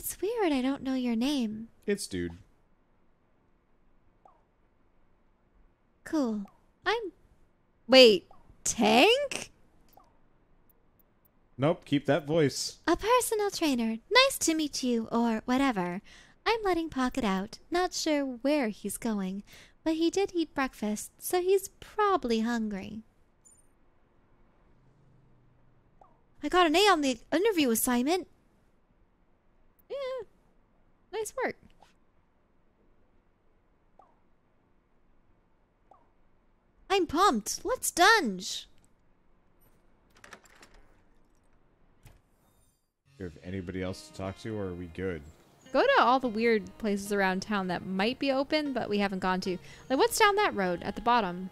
It's weird I don't know your name. It's Dude. Cool. Wait, Tank? Nope, keep that voice. A personal trainer. Nice to meet you, or whatever. I'm letting Pocket out. Not sure where he's going, but he did eat breakfast, so he's probably hungry. I got an A on the interview assignment. Yeah, nice work. I'm pumped. Let's dunge. Do you have anybody else to talk to, or are we good? Go to all the weird places around town that might be open, but we haven't gone to. Like, what's down that road at the bottom?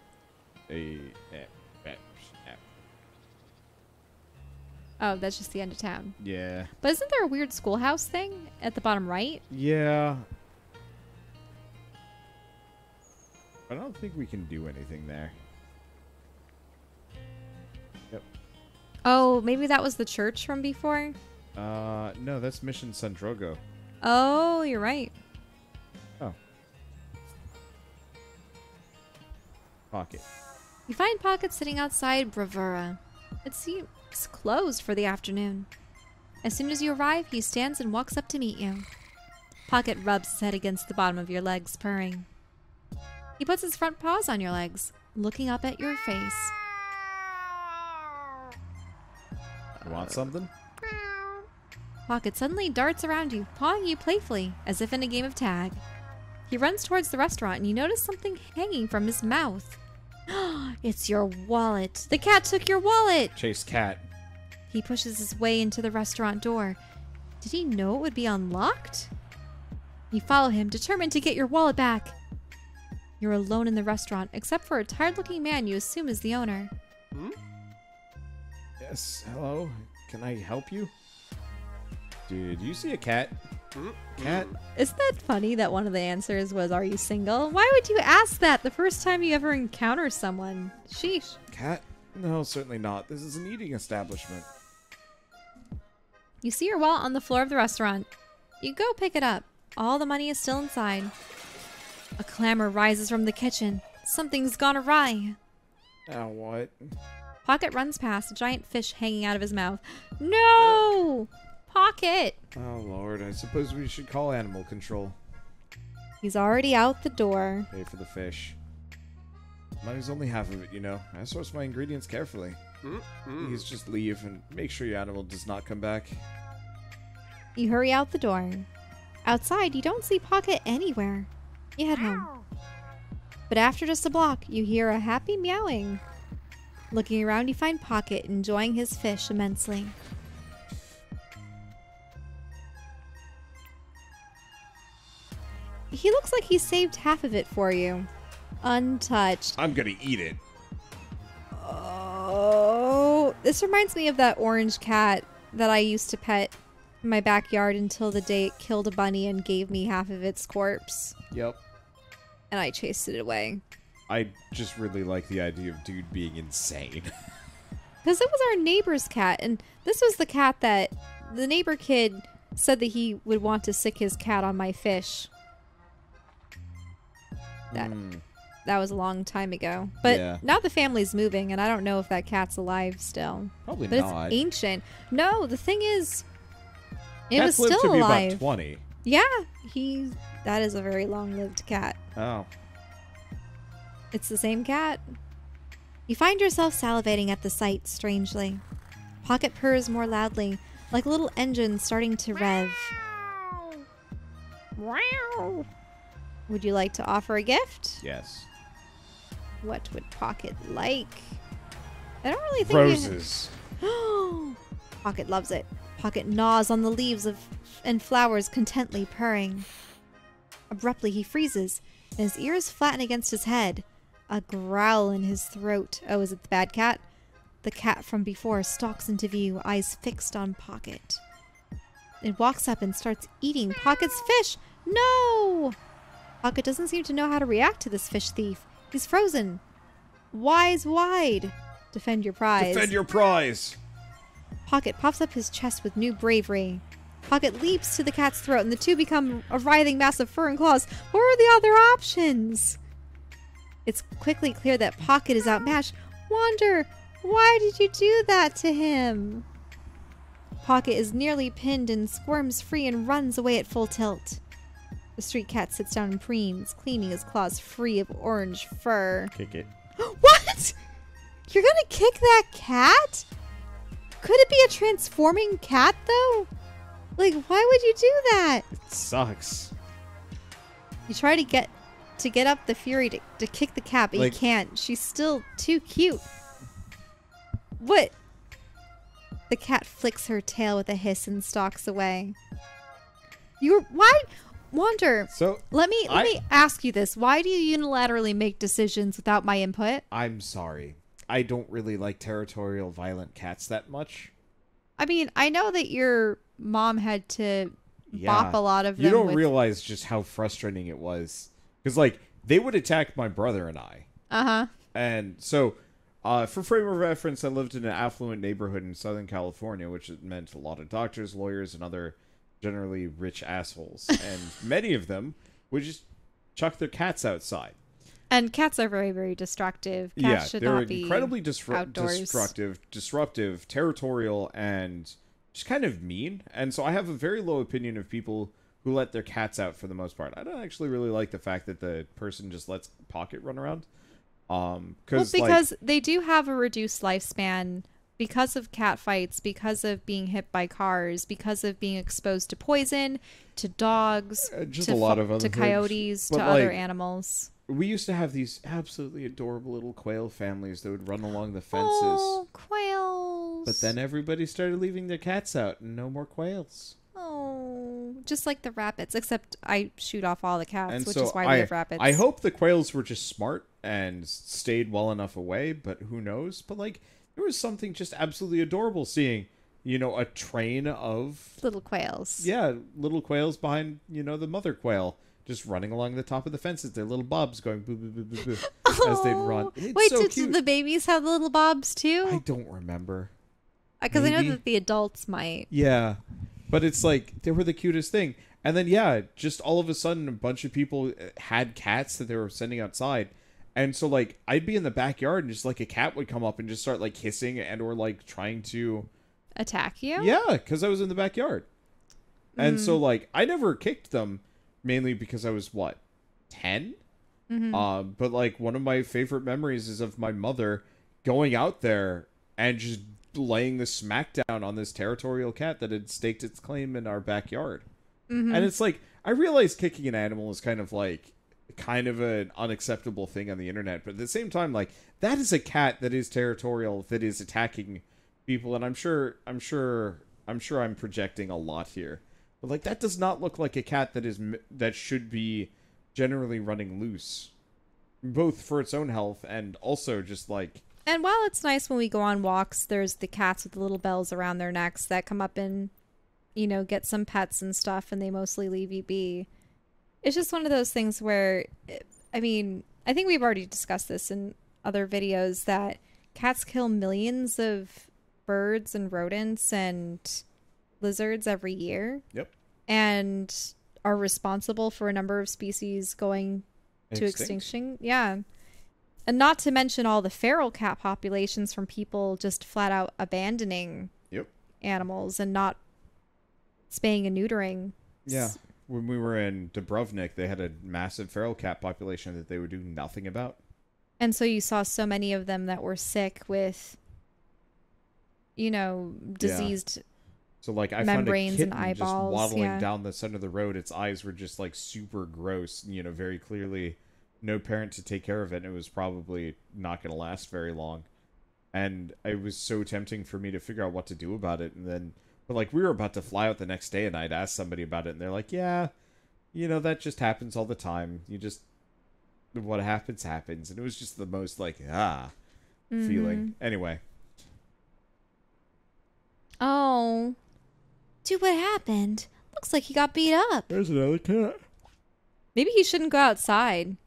Oh, that's just the end of town. Yeah. But isn't there a weird schoolhouse thing at the bottom right? Yeah. I don't think we can do anything there. Yep. Oh, maybe that was the church from before? No, that's Mission San Drogo. Oh, you're right. Oh. Pocket. You find Pocket sitting outside Bravura. It seems closed for the afternoon. As soon as you arrive, he stands and walks up to meet you. Pocket rubs his head against the bottom of your legs, purring. He puts his front paws on your legs, looking up at your face. You want something? Pocket suddenly darts around you, pawing you playfully, as if in a game of tag. He runs towards the restaurant and you notice something hanging from his mouth. It's your wallet. The cat took your wallet! Chase cat. He pushes his way into the restaurant door. Did he know it would be unlocked? You follow him, determined to get your wallet back. You're alone in the restaurant, except for a tired-looking man you assume is the owner. Hmm? Yes, hello. Can I help you? Did you see a cat? Cat? Isn't that funny that one of the answers was, are you single? Why would you ask that the first time you ever encounter someone? Sheesh. Cat? No, certainly not. This is an eating establishment. You see your wallet on the floor of the restaurant. You go pick it up. All the money is still inside. A clamor rises from the kitchen. Something's gone awry. Oh, what? Pocket runs past, a giant fish hanging out of his mouth. No! Pocket! Oh, Lord. I suppose we should call animal control. He's already out the door. Pay for the fish. Money's only half of it, you know. I source my ingredients carefully. Please just leave and make sure your animal does not come back. You hurry out the door. Outside, you don't see Pocket anywhere. You head home. But after just a block, you hear a happy meowing. Looking around, you find Pocket enjoying his fish immensely. He looks like he saved half of it for you. Untouched. I'm gonna eat it. Oh, this reminds me of that orange cat that I used to pet in my backyard until the day it killed a bunny and gave me half of its corpse. Yep. And I chased it away. I just really like the idea of Dude being insane. Because it was our neighbor's cat, and this was the cat that the neighbor kid said that he would want to sick his cat on my fish. That was a long time ago. But yeah. Now the family's moving, and I don't know if that cat's alive still. Probably but not. It's ancient. No, the thing is, it Cats was live still to be alive. about 20. Yeah, that is a very long-lived cat. Oh. It's the same cat. You find yourself salivating at the sight, strangely. Pocket purrs more loudly, like a little engine starting to rev. Wow. Would you like to offer a gift? Yes. What would Pocket like? I don't really think Roses. Pocket loves it. Pocket gnaws on the leaves and flowers, contently purring. Abruptly, he freezes, and his ears flatten against his head. A growl in his throat. Oh, is it the bad cat? The cat from before stalks into view, eyes fixed on Pocket. It walks up and starts eating Pocket's fish. No! Pocket doesn't seem to know how to react to this fish thief. He's frozen. Wise wide. Defend your prize. Defend your prize! Pocket puffs up his chest with new bravery. Pocket leaps to the cat's throat, and the two become a writhing mass of fur and claws. What are the other options? It's quickly clear that Pocket is outmatched. Wander, why did you do that to him? Pocket is nearly pinned and squirms free and runs away at full tilt. The street cat sits down and preens, cleaning his claws free of orange fur. Kick it. What? You're gonna kick that cat? Could it be a transforming cat, though? Like, why would you do that? It sucks. You try to get up the fury to kick the cat, but Like, you can't. She's still too cute. What? The cat flicks her tail with a hiss and stalks away. Why? Wander, so let me ask you this. Why do you unilaterally make decisions without my input? I'm sorry. I don't really like territorial, violent cats that much. I mean, I know that your mom had to bop a lot of them. You don't realize just how frustrating it was. Because, like, they would attack my brother and I. Uh-huh. And so, for frame of reference, I lived in an affluent neighborhood in Southern California, which meant a lot of doctors, lawyers, and other generally rich assholes. And many of them would just chuck their cats outside. And cats are very, very destructive. Cats should not be incredibly outdoors. disruptive, territorial, and just kind of mean. And so I have a very low opinion of people who let their cats out for the most part. I don't actually really like the fact that the person just lets Pocket run around. Because they do have a reduced lifespan because of cat fights, because of being hit by cars, because of being exposed to poison, to dogs, just to a lot of other to things. coyotes, But, to other animals. We used to have these absolutely adorable little quail families that would run along the fences. Oh, quails. But then everybody started leaving their cats out and no more quails. Oh, just like the rabbits, except I shoot off all the cats, And which so is why we have rabbits. I hope the quails were just smart and stayed well enough away, but who knows? But, like, there was something just absolutely adorable seeing, a train of... little quails. Yeah, little quails behind, the mother quail, just running along the top of the fences. Their little bobs going boo, boo, boo, boo, boo, as they'd run. It's Wait, so did cute. the babies have little bobs too? I don't remember. Because I know Maybe. that the adults might. Yeah, but it's like, they were the cutest thing. And then, yeah, just all of a sudden, a bunch of people had cats that they were sending outside. And so, like, I'd be in the backyard and just, like, a cat would come up and just start, like, hissing and or, like, trying to... attack you? Yeah, because I was in the backyard. And so, like, I never kicked them, mainly because I was, 10? Mm-hmm. But, like, one of my favorite memories is of my mother going out there and just laying the smackdown on this territorial cat that had staked its claim in our backyard. Mm-hmm. And it's like, I realize kicking an animal is kind of an unacceptable thing on the internet, but at the same time, like, that is a cat that is territorial, that is attacking people, and I'm sure I'm projecting a lot here, but, like, that does not look like a cat that should be generally running loose, both for its own health and also just, like... And while it's nice when we go on walks, there's the cats with the little bells around their necks that come up and, get some pets and stuff, and they mostly leave you be. It's just one of those things where, I mean, I think we've already discussed this in other videos, that cats kill millions of birds and rodents and lizards every year. Yep. And are responsible for a number of species going to extinction. Yeah. And not to mention all the feral cat populations from people just flat out abandoning animals and not spaying and neutering. Yeah. When we were in Dubrovnik, they had a massive feral cat population that they would do nothing about. And so you saw so many of them that were sick with, diseased So, like, I membranes found a and kitten just eyeballs. waddling down the center of the road. Its eyes were just, like, super gross. Very clearly no parent to take care of it. And it was probably not going to last very long. And it was so tempting for me to figure out what to do about it. But, like, we were about to fly out the next day, and I'd asked somebody about it, and they're like, yeah, that just happens all the time. What happens, happens. And it was just the most, like, feeling. Anyway. Oh. Dude, what happened? Looks like he got beat up. There's another cat. Maybe he shouldn't go outside.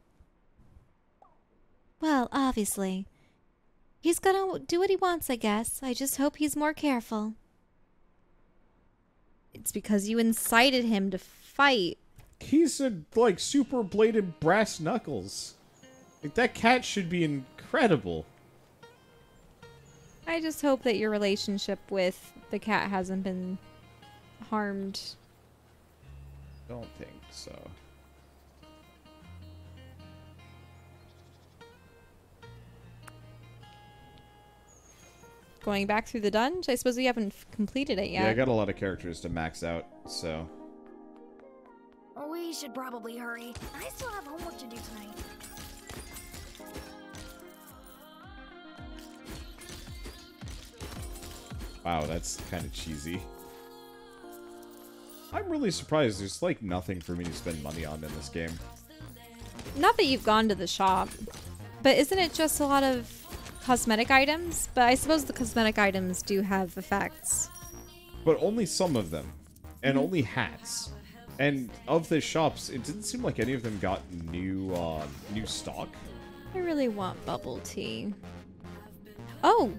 Well, obviously. He's gonna do what he wants, I guess. I just hope he's more careful. It's because you incited him to fight. He's a, like, super bladed brass knuckles. Like, that cat should be incredible. I just hope that your relationship with the cat hasn't been harmed. Don't think so. Going back through the dungeon? I suppose we haven't completed it yet. Yeah, I got a lot of characters to max out, so... We should probably hurry. I still have homework to do tonight. Wow, that's kind of cheesy. I'm really surprised there's, like, nothing for me to spend money on in this game. Not that you've gone to the shop, but isn't it just a lot of cosmetic items? But I suppose the cosmetic items do have effects. But only some of them. And only hats. And of the shops, it didn't seem like any of them got new stock. I really want bubble tea. Oh!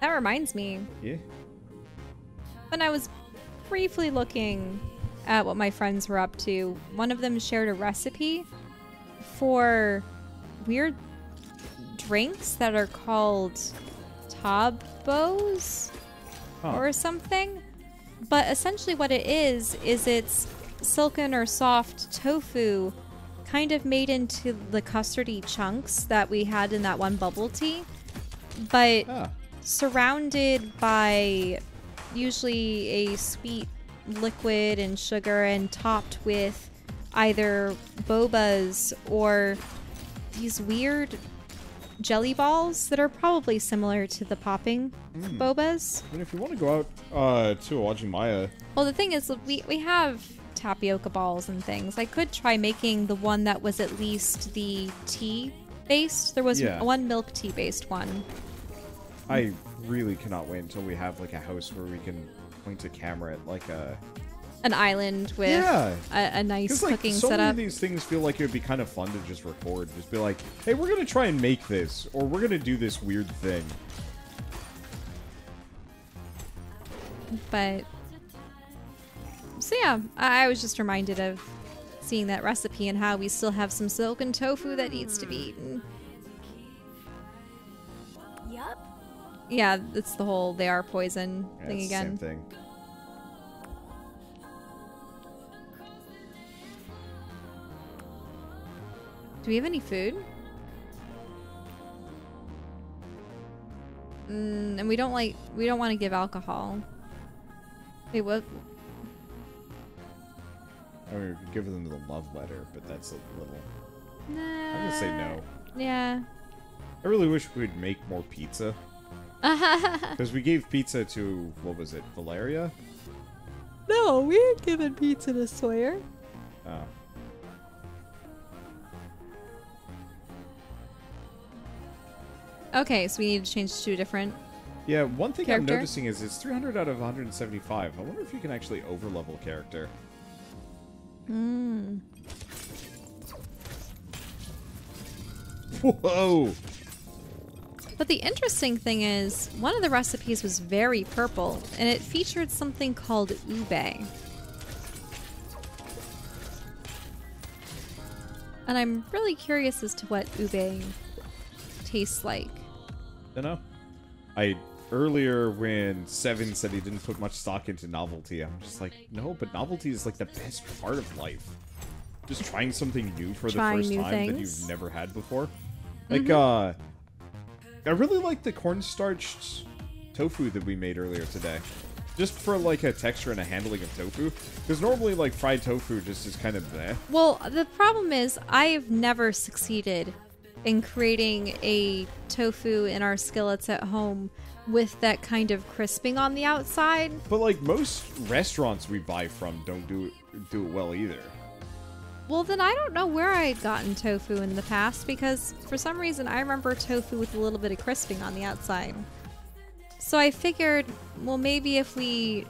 That reminds me. Yeah? When I was briefly looking at what my friends were up to, one of them shared a recipe for weird drinks that are called tabos or something. But essentially what it is it's silken or soft tofu kind of made into the custardy chunks that we had in that one bubble tea, but surrounded by usually a sweet liquid and sugar and topped with either bobas or these weird jelly balls that are probably similar to the popping bobas. I mean, if you want to go out to Awajimaya... Well, the thing is, we have tapioca balls and things. I could try making the one that was at least the tea-based. There was one milk tea-based one. I really cannot wait until we have, like, a house where we can point a camera at, like, an island with a nice cooking so setup. Many of these things feel like it would be kind of fun to just record. Just be like, hey, we're going to try and make this, or we're going to do this weird thing. But, so yeah, I was just reminded of seeing that recipe and how we still have some silken tofu that needs to be eaten. Yup. Yeah, it's the whole they are poison thing It's again. the same thing. Do we have any food? And we don't want to give alcohol. Wait, what? I mean, we could give them the love letter, but that's a little... Nah. I'm gonna say no. Yeah. I really wish we would make more pizza. Because we gave pizza to, what was it, Valeria? No, we ain't giving pizza to Sawyer. Oh. Okay, so we need to change to a different... Yeah, one thing character? I'm noticing is it's 300 out of 175. I wonder if you can actually overlevel character. Whoa! But the interesting thing is, one of the recipes was very purple, and it featured something called ube. And I'm really curious as to what ube tastes like. Dunno. Earlier when Seven said he didn't put much stock into novelty, I'm just like, no, but novelty is like the best part of life. Just trying something new for the first time that you've never had before. Like, I really like the cornstarch tofu that we made earlier today. Just for, like, a texture and a handling of tofu. Because normally, like, fried tofu just is kind of bleh. Well, the problem is, I've never succeeded in creating a tofu in our skillets at home with that kind of crisping on the outside. But, like, most restaurants we buy from don't do it well either. Well, then I don't know where I had gotten tofu in the past, because for some reason I remember tofu with a little bit of crisping on the outside. So I figured, well, maybe if we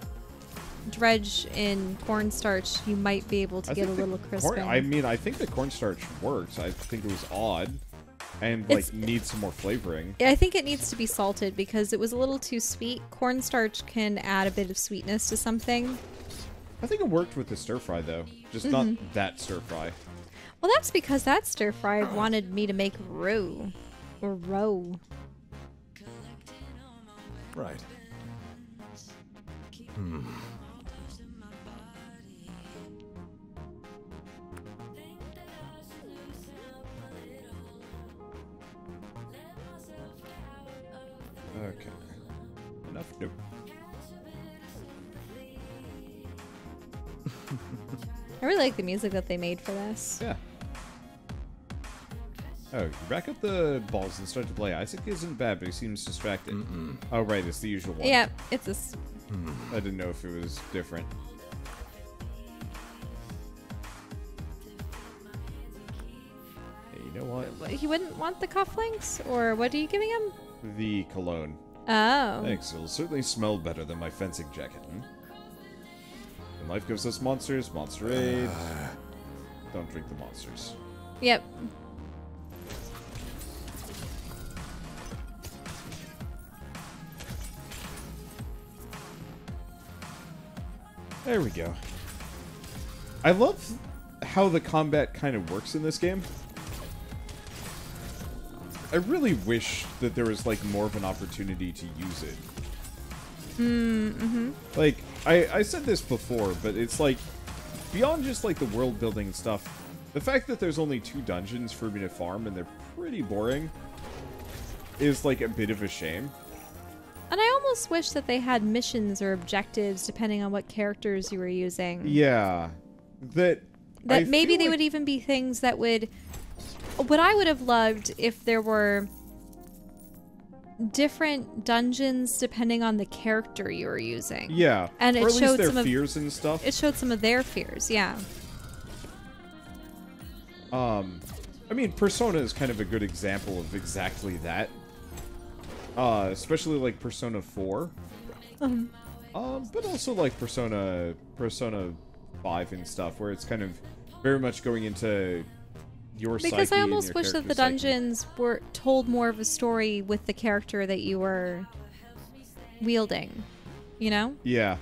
dredge in cornstarch, you might be able to get a little crisping. I mean, I think the cornstarch works. I think it was odd and, like, needs some more flavoring. I think it needs to be salted because it was a little too sweet. Cornstarch can add a bit of sweetness to something. I think it worked with the stir fry though, just not that stir fry. Well, that's because that stir fry wanted me to make roux. Or roe. Right. Okay. Enough. Nope. I really like the music that they made for this. Yeah. Oh, you rack up the balls and start to play. Isaac isn't bad, but he seems distracted. Oh, right, it's the usual one. Yeah, it's this. I didn't know if it was different. Hey, you know what? He wouldn't want the cufflinks? Or what are you giving him? The cologne. Oh. Thanks, it'll certainly smell better than my fencing jacket. When life gives us monsters, Monster Aid. Don't drink the monsters. Yep. There we go. I love how the combat kind of works in this game. I really wish that there was, like, more of an opportunity to use it. Like, I said this before, but it's like, beyond just, like, the world building stuff, the fact that there's only 2 dungeons for me to farm, and they're pretty boring, is, like, a bit of a shame. And I almost wish that they had missions or objectives depending on what characters you were using. Yeah. That Maybe they would even be things that would... What I would have loved if there were different dungeons depending on the character you were using. Yeah. And or it at least showed their some fears and stuff. It showed some of their fears, yeah. I mean, Persona is kind of a good example of exactly that. Especially like Persona 4. But also like Persona 5 and stuff, where it's kind of very much going into your psyche. Because I and almost your wish that the character's psyche. dungeons were told more of a story with the character that you were wielding, you know? Yeah.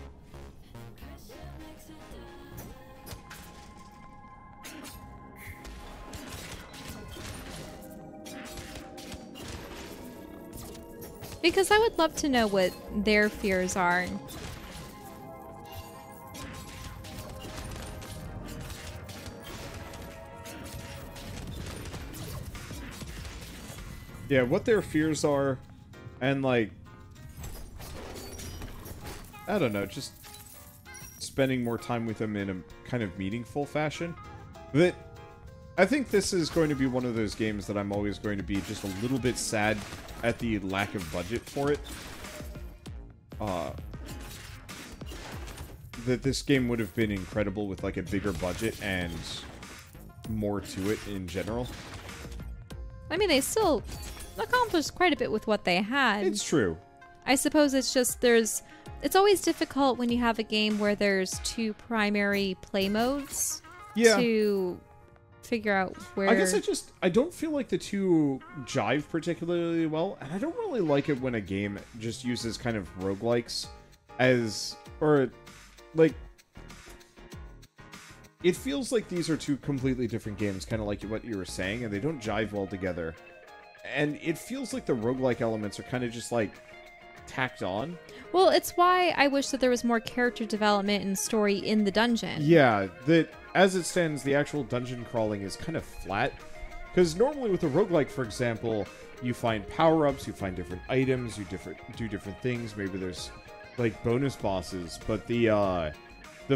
Because I would love to know what their fears are. Yeah, what their fears are, and like, I don't know, just spending more time with them in a kind of meaningful fashion. That I think this is going to be one of those games that I'm always going to be just a little bit sad at the lack of budget for it. That this game would have been incredible with like a bigger budget and more to it in general. I mean, they still accomplished quite a bit with what they had. It's true. I suppose it's just it's always difficult when you have a game where there's 2 primary play modes to figure out where... I guess I don't feel like the 2 jive particularly well, and I don't really like it when a game just uses kind of roguelikes as, or, like, it feels like these are 2 completely different games, kind of like what you were saying, and they don't jive well together. And it feels like the roguelike elements are kind of just, like, tacked on. Well, it's why I wish that there was more character development and story in the dungeon. Yeah, that as it stands, the actual dungeon crawling is kind of flat. Because normally with a roguelike, for example, you find power-ups, you find different items, you do different things. Maybe there's, like, bonus bosses. But the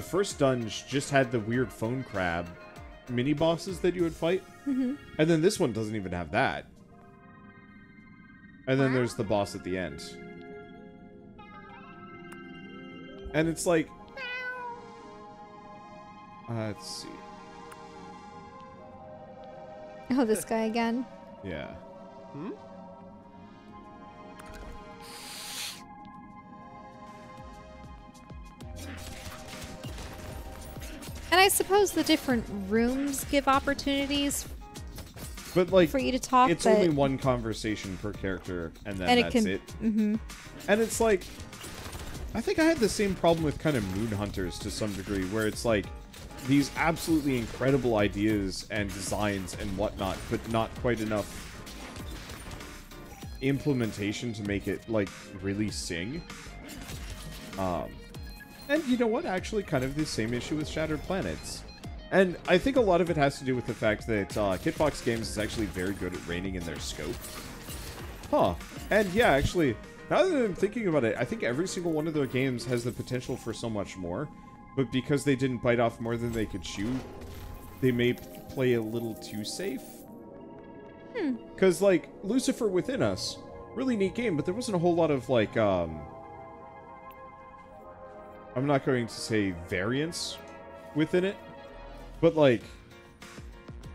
first dungeon just had the weird phone crab mini-bosses that you would fight. Mm-hmm. And then this one doesn't even have that. And then there's the boss at the end. And it's like... let's see. Oh, this guy again. Yeah. And I suppose the different rooms give opportunities But, like, for you to talk. it's only one conversation per character, and then and that's it can, it. Mm-hmm. And it's like... I think I had the same problem with kind of Moon Hunters to some degree, where it's like these absolutely incredible ideas and designs and whatnot, but not quite enough implementation to make it, like, really sing. And you know what? Actually, kind of the same issue with Shattered Planets. And I think a lot of it has to do with the fact that Kitbox Games is actually very good at reining in their scope. Huh. And yeah, actually, now that I'm thinking about it, I think every single one of their games has the potential for so much more. But because they didn't bite off more than they could chew, they may play a little too safe. Because, like, Lucifer Within Us, really neat game, but there wasn't a whole lot of, like, I'm not going to say variance within it, but, like...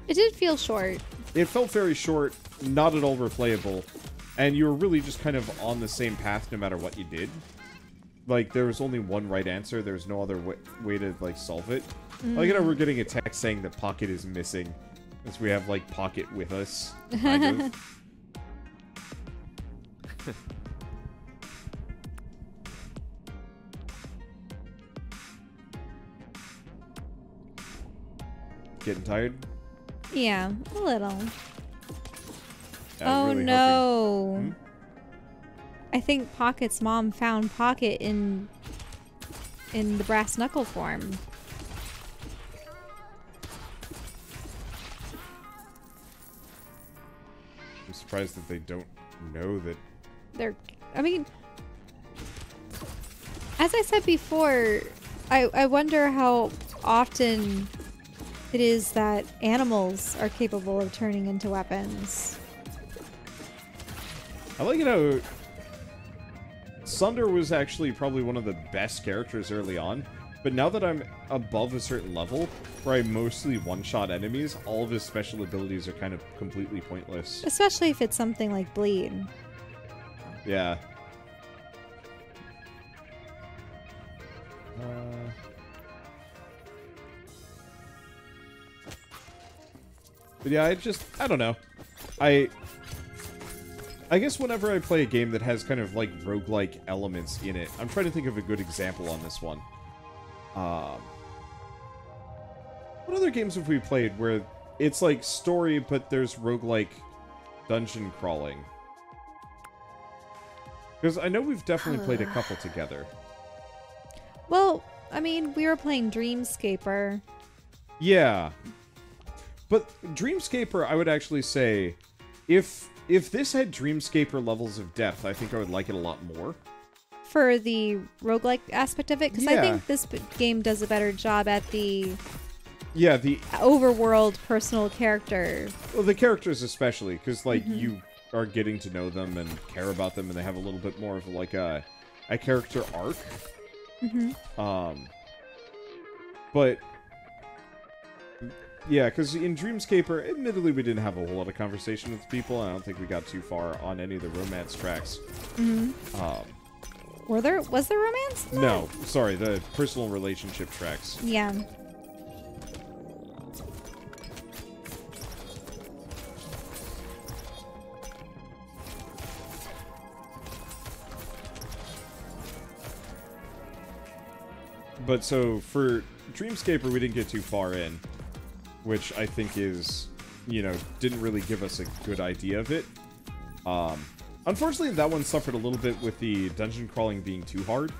It did feel short. It felt very short, not at all replayable, and you were really just kind of on the same path no matter what you did. Like, there was only one right answer, there was no other way to, like, solve it. Like, you know, we're getting a text saying that Pocket is missing, as we have, like, Pocket with us, kind of. Getting tired? Yeah, a little. Yeah, Oh really no. hoping... I think Pocket's mom found Pocket in the brass knuckle form. I'm surprised that they don't know that... I mean, as I said before, I wonder how often it is that animals are capable of turning into weapons. I like it how Sunder was actually probably one of the best characters early on, but now that I'm above a certain level, where I mostly one-shot enemies, all of his special abilities are kind of completely pointless. Especially if it's something like Bleed. Yeah. But yeah, I don't know. I guess whenever I play a game that has kind of, like, roguelike elements in it, I'm trying to think of a good example on this one. What other games have we played where it's, like, story, but there's roguelike dungeon crawling? Because I know we've definitely played a couple together. Well, I mean, we were playing Dreamscaper. Yeah. But Dreamscaper, I would actually say, if this had Dreamscaper levels of depth, I think I would like it a lot more. For the roguelike aspect of it? Because I Yeah. think this game does a better job at the Yeah, the overworld personal character. well, the characters especially, because, like, you are getting to know them and care about them, and they have a little bit more of, like, a character arc. But... yeah, because in Dreamscaper, admittedly, we didn't have a whole lot of conversation with people. I don't think we got too far on any of the romance tracks. Was there romance in that? No, sorry, the personal relationship tracks. Yeah. But so, for Dreamscaper, we didn't get too far in, which I think is, you know, didn't really give us a good idea of it. Unfortunately, that one suffered a little bit with the dungeon crawling being too hard.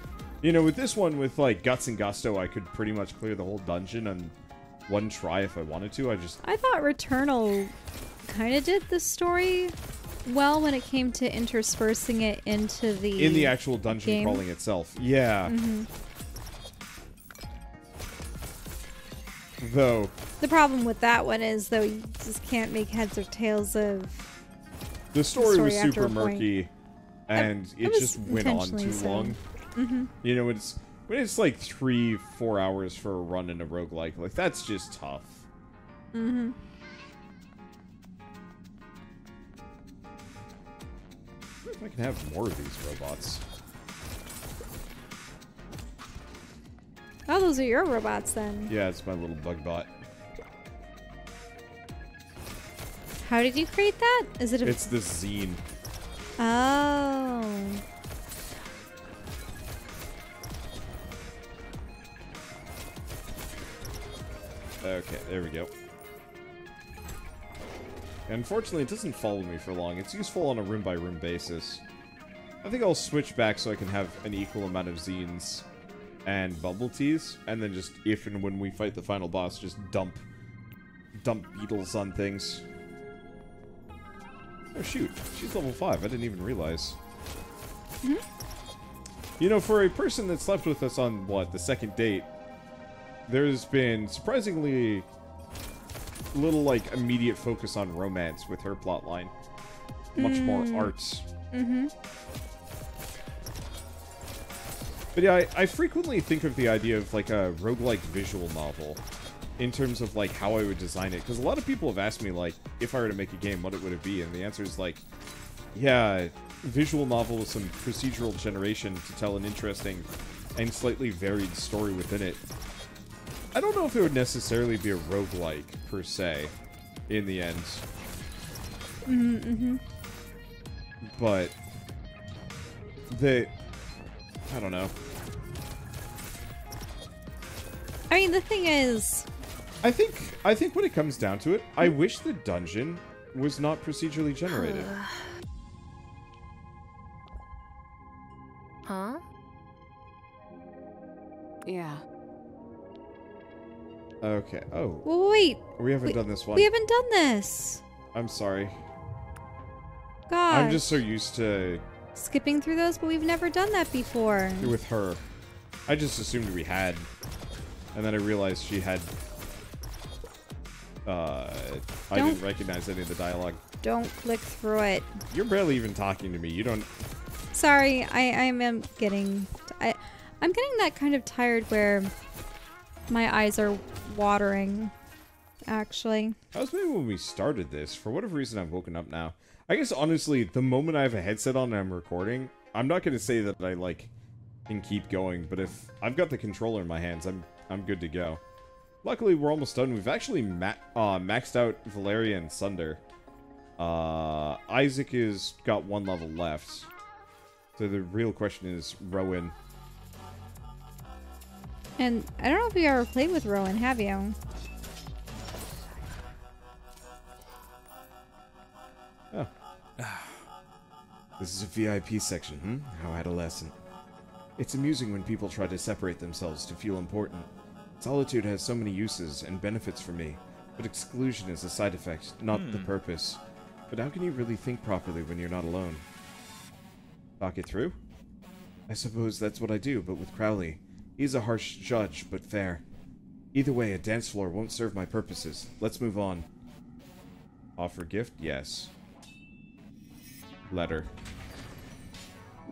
You know, with this one, with, like, Guts and Gusto, I could pretty much clear the whole dungeon on one try if I wanted to. I thought Returnal kind of did the story well when it came to interspersing it into the... in the actual dungeon game. crawling itself. Yeah. Though... the problem with that one is, though, you just can't make heads or tails of... the story was after super a point. murky, and it was just went on intentionally too so. long. You know, when it's like 3-4 hours for a run in a roguelike, like, that's just tough. I wonder if I can have more of these robots. Oh, those are your robots, then. Yeah, it's my little bug bot. How did you create that? Is it a... It's the zine. Oh. Okay, there we go. Unfortunately, it doesn't follow me for long. It's useful on a room-by-room basis. I think I'll switch back so I can have an equal amount of zines and bubble teas, and then just, if and when we fight the final boss, just dump beetles on things. Oh shoot, she's level 5, I didn't even realize. Mm-hmm. You know, for a person that slept with us on, what, the second date, there's been surprisingly little, like, immediate focus on romance with her plotline. Much more arts. Mm-hmm. But yeah, I frequently think of the idea of, like, a roguelike visual novel in terms of, like, how I would design it. Because a lot of people have asked me, like, if I were to make a game, what would it be? And the answer is, like, yeah, visual novel with some procedural generation to tell an interesting and slightly varied story within it. I don't know if it would necessarily be a roguelike, per se, in the end. Mm-hmm. But I don't know. I mean, the thing is... I think when it comes down to it, I wish the dungeon was not procedurally generated. Huh? Yeah. Okay. Oh, Well, wait. we haven't done this one. We haven't done this. I'm sorry. God. I'm just so used to skipping through those, but we've never done that before. with her. I just assumed we had, and then I realized she had. I didn't recognize any of the dialogue. Don't click through it. You're barely even talking to me. You don't. Sorry, I am getting... I'm getting that kind of tired where my eyes are watering, actually. That was maybe when we started this. For whatever reason, I've woken up now. I guess, honestly, the moment I have a headset on and I'm recording, I'm not going to say that I, like, can keep going, but if I've got the controller in my hands, I'm good to go. Luckily, we're almost done. We've actually maxed out Valeria and Sunder. Isaac has got 1 level left. So the real question is Rowan. And I don't know if you ever played with Rowan, have you? Oh. This is a VIP section, How adolescent. It's amusing when people try to separate themselves to feel important. Solitude has so many uses and benefits for me, but exclusion is a side effect, not the purpose. But how can you really think properly when you're not alone? Talk it through? I suppose that's what I do, but with Crowley. He's a harsh judge, but fair. Either way, a dance floor won't serve my purposes. Let's move on. Offer gift? Yes. Letter.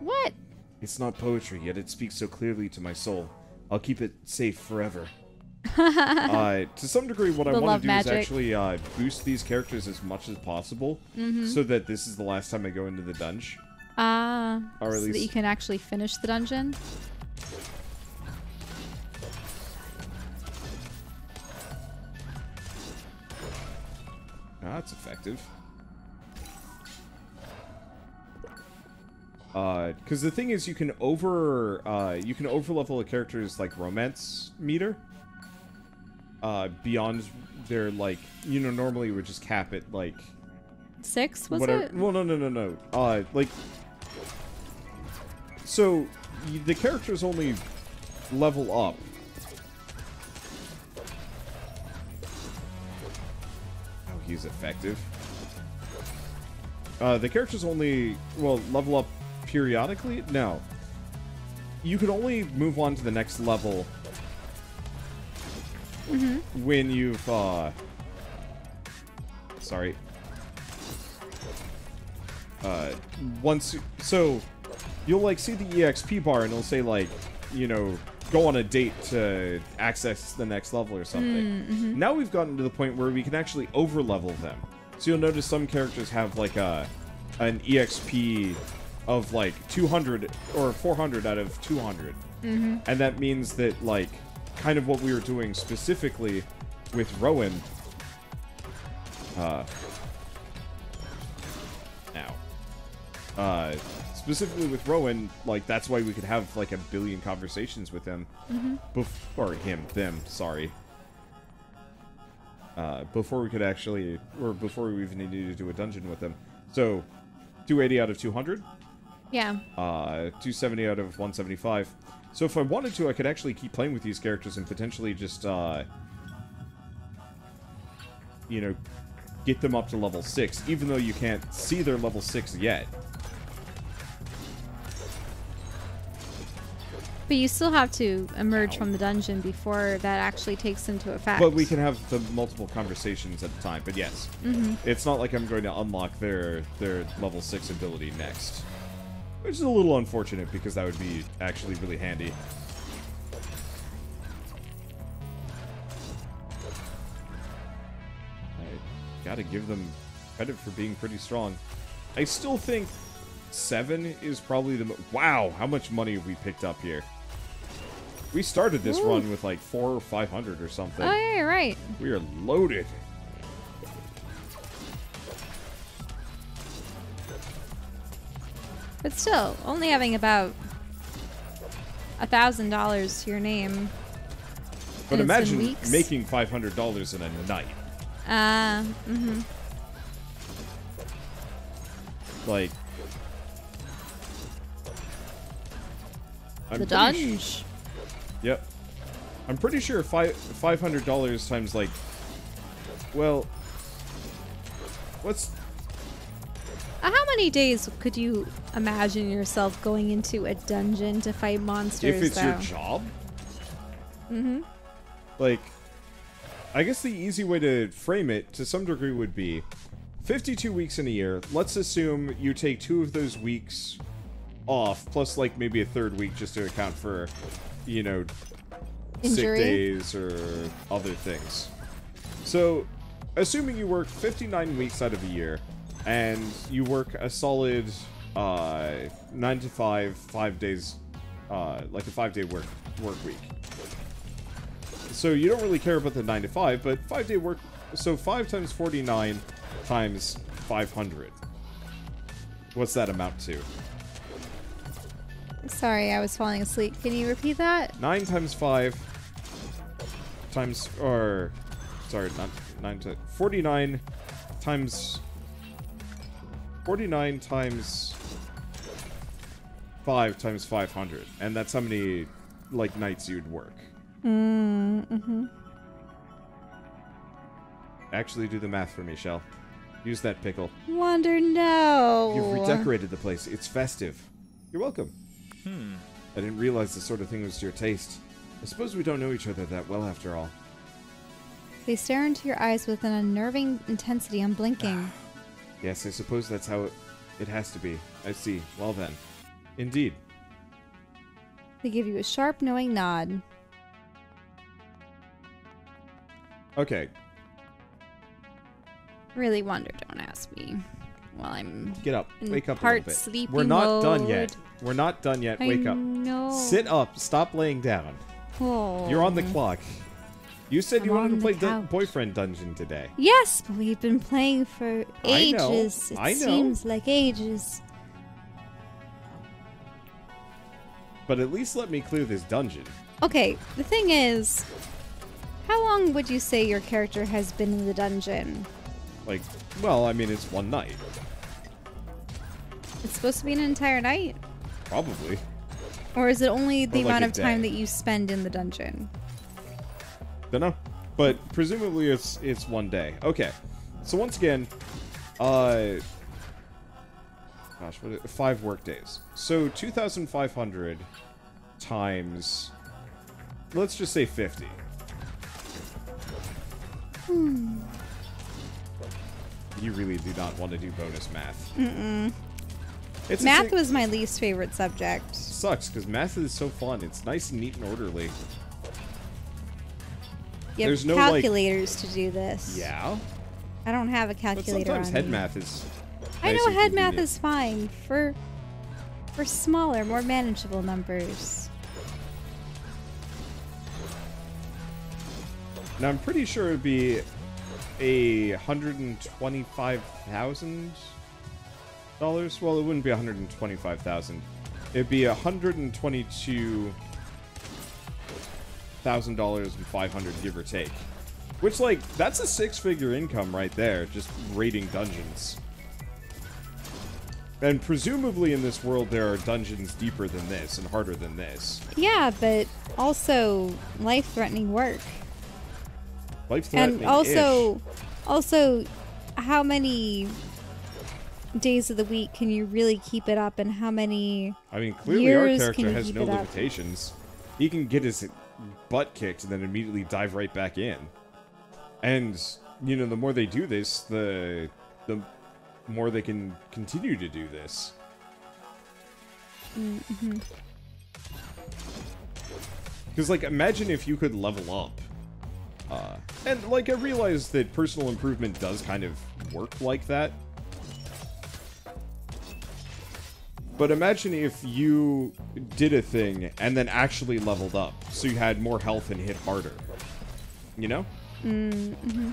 What? It's not poetry, yet it speaks so clearly to my soul. I'll keep it safe forever. To some degree, what I want to do is actually boost these characters as much as possible, so that this is the last time I go into the dungeon. Or at so least that you can actually finish the dungeon? That's effective. Because the thing is, you can overlevel a character's like romance meter. Beyond their like, normally you would just cap it like 6 was whatever. it? Well, no. Like, so the characters only level up. Oh, he's effective. The characters only level up periodically. No, you can only move on to the next level when you've sorry. Once, so you'll like see the EXP bar and it'll say like, go on a date to access the next level or something. Now we've gotten to the point where we can actually overlevel them. So you'll notice some characters have like an EXP of like 200 or 400 out of 200. And that means that like kind of what we were doing specifically with Rowan specifically with Rowan, like, that's why we could have, like, a billion conversations with him. Or him, them, sorry. before we could actually, or before we even needed to do a dungeon with them. So, 280 out of 200. Yeah. 270 out of 175. So if I wanted to, I could actually keep playing with these characters and potentially just, you know, get them up to level 6, even though you can't see their level 6 yet. But you still have to emerge from the dungeon before that actually takes into effect. But we can have the multiple conversations at a time. But yes, it's not like I'm going to unlock their level 6 ability next. Which is a little unfortunate, because that would be actually really handy. I gotta give them credit for being pretty strong. I still think 7 is probably the... Wow, how much money have we picked up here? We started this run with like 400 or 500 or something. Oh, yeah, you're right. We are loaded. But still, only having about $1,000 to your name. But and it's been imagine weeks. making $500 in a night. Like... The dunj. Yep. I'm pretty sure $500 times, like... Well... What's... How many days could you imagine yourself going into a dungeon to fight monsters, If it's though? your job? Like... I guess the easy way to frame it, to some degree, would be 52 weeks in a year. Let's assume you take 2 of those weeks off, plus, like, maybe a 3rd week just to account for, you know, Injury? sick days or other things. So, assuming you work 59 weeks out of a year, and you work a solid 9 to 5, 5 days, like a 5-day work week. So you don't really care about the 9 to 5, but 5-day work, so 5 times 49 times 500. What's that amount to? Sorry, I was falling asleep. Can you repeat that? 9 times 5 times, or, sorry, not 9 to, 49 times 5 times 500. And that's how many, like, nights you'd work. Actually do the math for me, Shell. Use that pickle. Wander, no. You've redecorated the place. It's festive. You're welcome. I didn't realize this sort of thing was to your taste. I suppose we don't know each other that well after all. They stare into your eyes with an unnerving intensity, unblinking. Yes, I suppose that's how it has to be. I see. Well then. Indeed. They give you a sharp, knowing nod. Okay. Really, Wander, don't ask me. While I'm Get up. in Wake up a part little bit. sleepy We're not done mode. yet. We're not done yet. I Wake up. know. Sit up. Stop laying down. Oh. You're on the clock. You said you I'm wanted on to play the couch. Boyfriend Dungeon today. Yes, but we've been playing for I know. ages. It I know. seems like ages. But at least let me clear this dungeon. Okay, the thing is, how long would you say your character has been in the dungeon? Like, well, I mean, it's one night. It's supposed to be an entire night? Probably. Or is it only the Or like amount a of time day. that you spend in the dungeon? Dunno. But presumably it's one day. Okay. So once again, gosh, what 5 work days. So 2,500 times, let's just say 50. You really do not want to do bonus math. It's Math was my least favorite subject. sucks because math is so fun. It's nice and neat and orderly. You have There's no, like- calculators to do this. Yeah. I don't have a But calculator sometimes on head me. math is I nice know and head math convenient. is fine for smaller, more manageable numbers. Now I'm pretty sure it'd be $125,000. Well, it wouldn't be $125,000. It'd be $122,000 and 500, give or take. Which, like, that's a 6-figure income right there, just raiding dungeons. And presumably in this world there are dungeons deeper than this and harder than this. Yeah, but also life-threatening work. Life-threatening. And also, how many days of the week can you really keep it up, and how many I mean, clearly our years character can you has keep no it up? limitations. He can get his butt kicked and then immediately dive right back in. And, you know, the more they do this, the more they can continue to do this. Mm-hmm. Because, like, imagine if you could level up. And, like, I realize that personal improvement does kind of work like that. But imagine if you did a thing and then actually leveled up, so you had more health and hit harder. You know? Mm-hmm.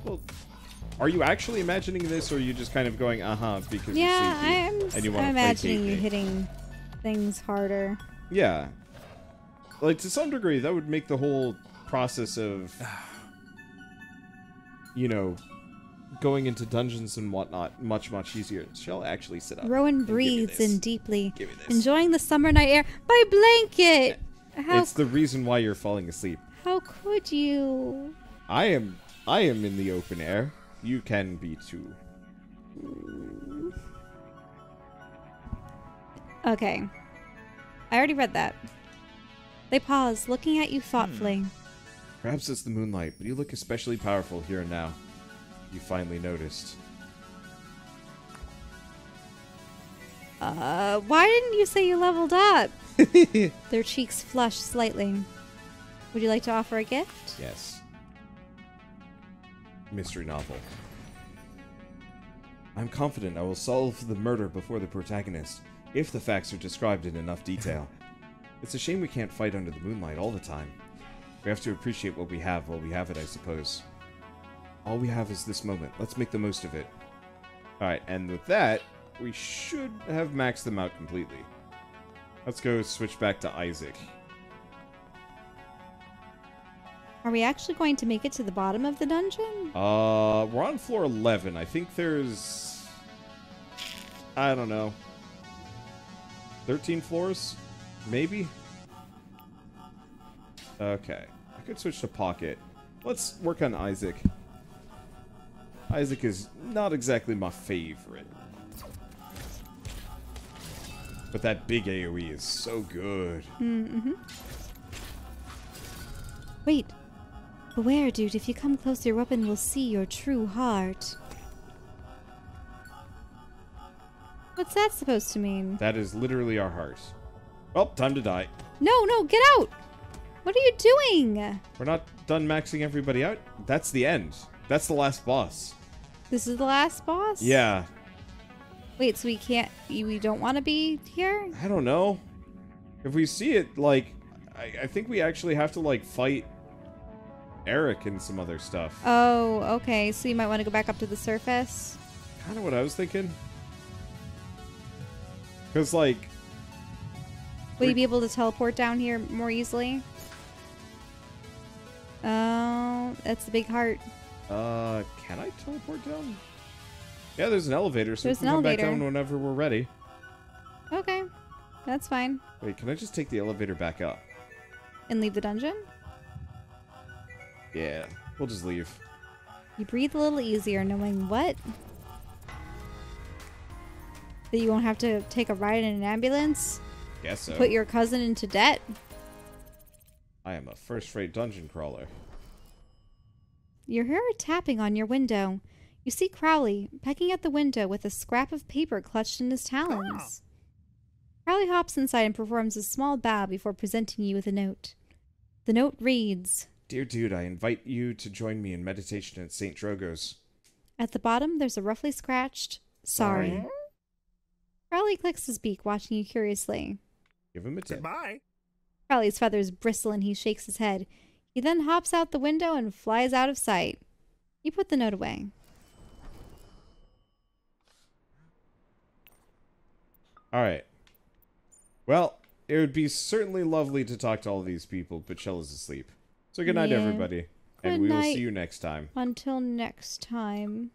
Well, are you actually imagining this, or are you just kind of going, because Yeah, you're sleepy and you want to I'm imagining placate you me? hitting things harder. Yeah. Like, to some degree, that would make the whole process of, you know, going into dungeons and whatnot much, much easier. Shall I actually sit up? Rowan and give me breathes this? in deeply, Give me this. enjoying the summer night air. My blanket! How, It's the reason why you're falling asleep. how could you? I am in the open air. You can be too. Okay. I already read that. They pause, looking at you thoughtfully. Perhaps it's the moonlight, but you look especially powerful here and now. You finally noticed. Why didn't you say you leveled up? Their cheeks flushed slightly. Would you like to offer a gift? Yes. Mystery novel. I'm confident I will solve the murder before the protagonist, if the facts are described in enough detail. It's a shame we can't fight under the moonlight all the time. We have to appreciate what we have while we have it, I suppose. All we have is this moment. Let's make the most of it. Alright, and with that, we should have maxed them out completely. Let's go switch back to Isaac. Are we actually going to make it to the bottom of the dungeon? We're on floor 11. I think there's... I don't know. 13 floors? Maybe? Okay. I could switch to Pocket. Let's work on Isaac. Isaac is not exactly my favorite. But that big AoE is so good. Mm-hmm. Wait. Beware, dude. If you come close, your weapon will see your true heart. What's that supposed to mean? That is literally our heart. Well, time to die. No, get out! What are you doing? We're not done maxing everybody out. That's the end. That's the last boss. This is the last boss? Yeah. Wait, so we don't want to be here? I don't know. If we see it, like, I think we actually have to, like, fight Eric and some other stuff. Oh, okay. So you might want to go back up to the surface? Kind of what I was thinking. Because, like... Will you be able to teleport down here more easily? Oh, that's the big heart. Can I teleport down? Yeah, there's an elevator, so There's we can an come back elevator. down whenever we're ready. Okay, that's fine. Wait, can I just take the elevator back up? And leave the dungeon? Yeah, we'll just leave. You breathe a little easier knowing what? That you won't have to take a ride in an ambulance? Guess so. Put your cousin into debt? I am a first-rate dungeon crawler. You hear a tapping on your window. You see Crowley pecking at the window with a scrap of paper clutched in his talons. Crowley hops inside and performs a small bow before presenting you with a note. The note reads, Dear dude, I invite you to join me in meditation at St. Drogo's. At the bottom, there's a roughly scratched, sorry. Crowley clicks his beak, watching you curiously. Give him a tip. Goodbye. Crowley's feathers bristle and he shakes his head. He then hops out the window and flies out of sight. You put the note away. Alright. Well, it would be certainly lovely to talk to all these people, but Shell is asleep. So good night, Yeah. everybody. Good And we will night. see you next time. Until next time.